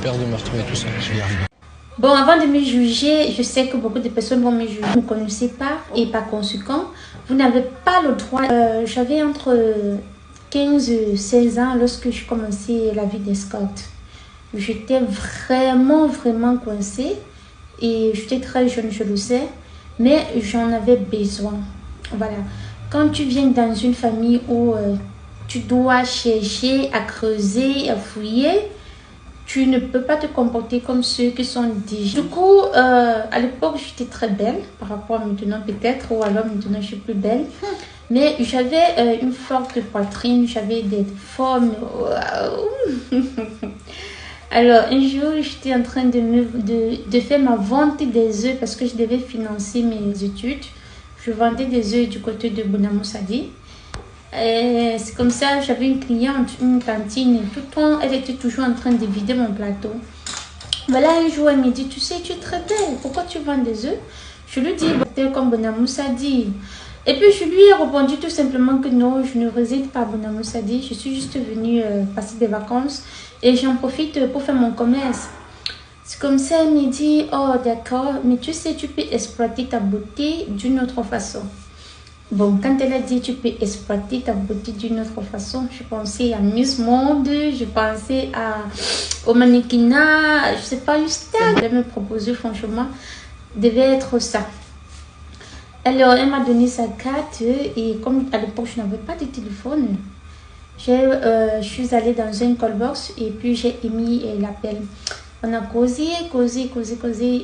peur de me retrouver tout seul. Je vais y arriver. Bon, avant de me juger, je sais que beaucoup de personnes vont me juger. Vous ne connaissez pas et par conséquent, vous n'avez pas le droit. J'avais entre 15 et 16 ans lorsque je commençais la vie d'escorte. J'étais vraiment coincée et j'étais très jeune, je le sais, mais j'en avais besoin. Voilà. Quand tu viens dans une famille où tu dois chercher à creuser, à fouiller, tu ne peux pas te comporter comme ceux qui sont déjà. Du coup, à l'époque, j'étais très belle par rapport à maintenant peut-être, ou alors maintenant je suis plus belle. Mais j'avais une forte poitrine, j'avais des formes. Alors, un jour, j'étais en train de faire ma vente des œufs parce que je devais financer mes études. Je vendais des œufs du côté de Bonamoussadi. C'est comme ça, j'avais une cliente, une cantine, tout le temps, elle était toujours en train de vider mon plateau. Voilà, un jour, elle me dit, tu sais, tu es très belle, pourquoi tu vends des œufs? Je lui dis, comme Bonamoussadi. Et puis, je lui ai répondu tout simplement que non, je ne réside pas à Bonamoussadi, je suis juste venue passer des vacances et j'en profite pour faire mon commerce. C'est comme ça, elle me dit, oh d'accord, mais tu sais, tu peux exploiter ta beauté d'une autre façon. Bon, quand elle a dit tu peux exploiter ta beauté d'une autre façon, je pensais à Miss Monde, je pensais au mannequinat, je sais pas, une star. Elle me proposait franchement, devait être ça. Alors, elle m'a donné sa carte et comme à l'époque je n'avais pas de téléphone, je suis allée dans un call box et puis j'ai émis l'appel. On a causé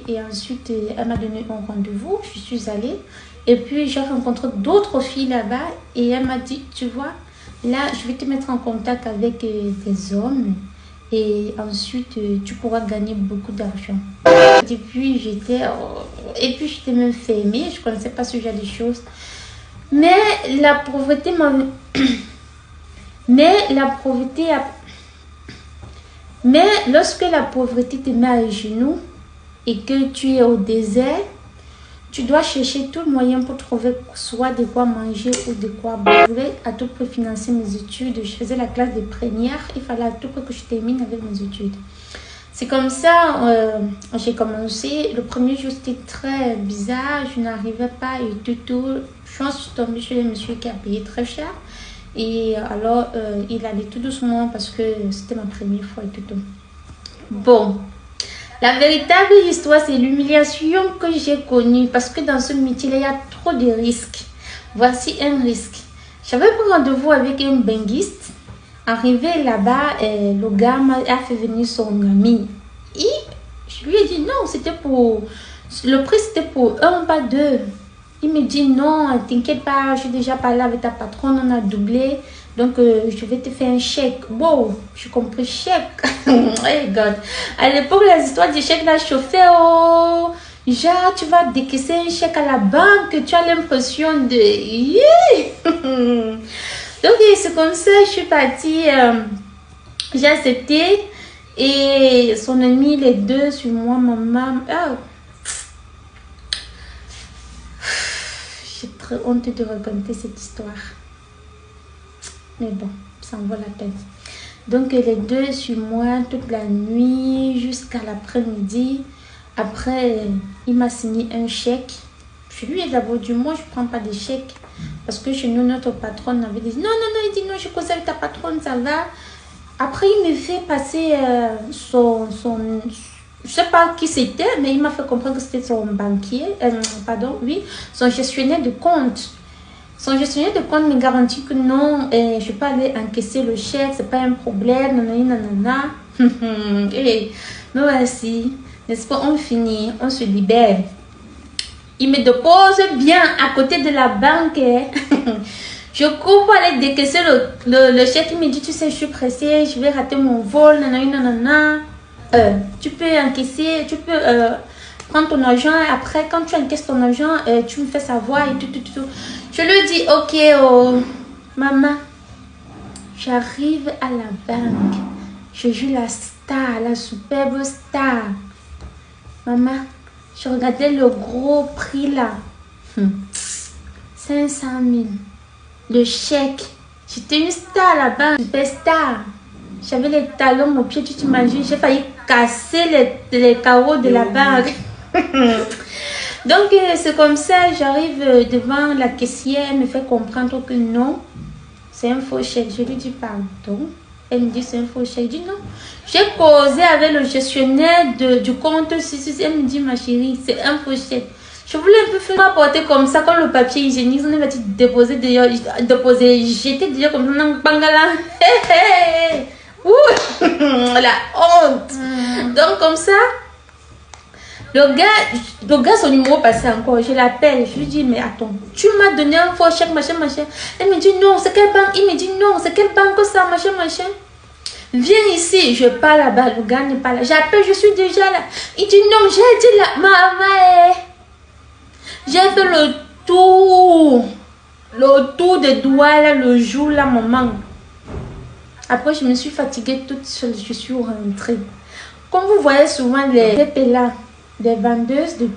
et ensuite elle m'a donné un rendez-vous, je suis allée. Et puis, j'ai rencontré d'autres filles là-bas et elle m'a dit, tu vois, là, je vais te mettre en contact avec des hommes et ensuite, tu pourras gagner beaucoup d'argent. Et puis, j'étais même fermée, je ne connaissais pas ce genre de choses. Mais la pauvreté m'a... Mais lorsque la pauvreté te met à genoux et que tu es au désert, tu dois chercher tout moyen pour trouver soit de quoi manger ou de quoi boire. Je voulais à tout prix financer mes études. Je faisais la classe de première. Il fallait à tout prix que je termine avec mes études. C'est comme ça j'ai commencé. Le premier jour, c'était très bizarre. Je n'arrivais pas et tout. Je suis tombée chez le monsieur qui a payé très cher. Et alors, il allait tout doucement parce que c'était ma première fois et tout. Bon. La véritable histoire, c'est l'humiliation que j'ai connue parce que dans ce métier, il y a trop de risques. Voici un risque. J'avais pris rendez-vous avec un benguiste. Arrivé là-bas, le gars a fait venir son ami. Et je lui ai dit non, c'était pour... Le prix, c'était pour un, pas deux. Il me dit non, t'inquiète pas, j'ai déjà parlé avec ta patronne, on a doublé. Donc, je vais te faire un chèque. Wow, j'ai compris chèque. Oh God. À l'époque, les histoires de chèque, là, chauffait. Oh, genre, tu vas décaisser un chèque à la banque. Tu as l'impression de... Donc, c'est comme ça, je suis partie. J'ai accepté. Et son ami, les deux sur moi, maman. Oh. J'ai très honte de raconter cette histoire. Mais bon, ça en vaut la peine. Donc, les deux sur moi toute la nuit jusqu'à l'après-midi. Après, il m'a signé un chèque. Je lui ai d'abord dit, moi, je ne prends pas de chèque. Parce que chez nous, notre patronne avait dit, non, il dit, non, je cause avec ta patronne, ça va. Après, il me fait passer son je ne sais pas qui c'était, mais il m'a fait comprendre que c'était son banquier, son gestionnaire de compte. Son gestionnaire de compte me garantit que non, je peux aller encaisser le chèque, c'est pas un problème, nanana. Et nous voici, n'est-ce pas, on finit, on se libère. Il me dépose bien à côté de la banque. Je cours pour aller décaisser le chèque. Il me dit, tu sais, je suis pressée, je vais rater mon vol, nanana. Tu peux encaisser, tu peux prendre ton argent. Après, quand tu encaisses ton argent, tu me fais savoir et tout. Je lui dis, ok, oh, maman, j'arrive à la banque. Je joue la star, la superbe star. Maman, je regardais le gros prix là. 500 000. Le chèque. J'étais une star là-bas, super star. J'avais les talons aux pieds, tu t'imagines, j'ai failli casser les carreaux de la banque. Donc, c'est comme ça, j'arrive devant la caissière, elle me fait comprendre que non, c'est un faux chèque. Je lui dis pardon. Elle me dit c'est un faux chèque. Je dis non. J'ai causé avec le gestionnaire du compte. Elle me dit ma chérie, c'est un faux chèque. Je voulais un peu faire apporter comme ça, comme le papier hygiénique. On va déposer d'ailleurs, jeter d'ailleurs comme ça dans le bangala. La honte. Donc comme ça, le gars, son numéro passé encore. Je l'appelle. Je lui dis, mais attends, tu m'as donné un faux chèque, machin. Elle me dit non, c'est quelle banque? Il me dit non, c'est quelle banque ça, machin. Viens ici, je pars là-bas. Le gars n'est pas là. J'appelle, je suis déjà là. Il dit non, j'ai dit là, maman. J'ai fait le tour des doigts là, le jour là, maman. Après, je me suis fatiguée toute seule. Je suis rentrée. Comme vous voyez souvent les là, des vendeuses de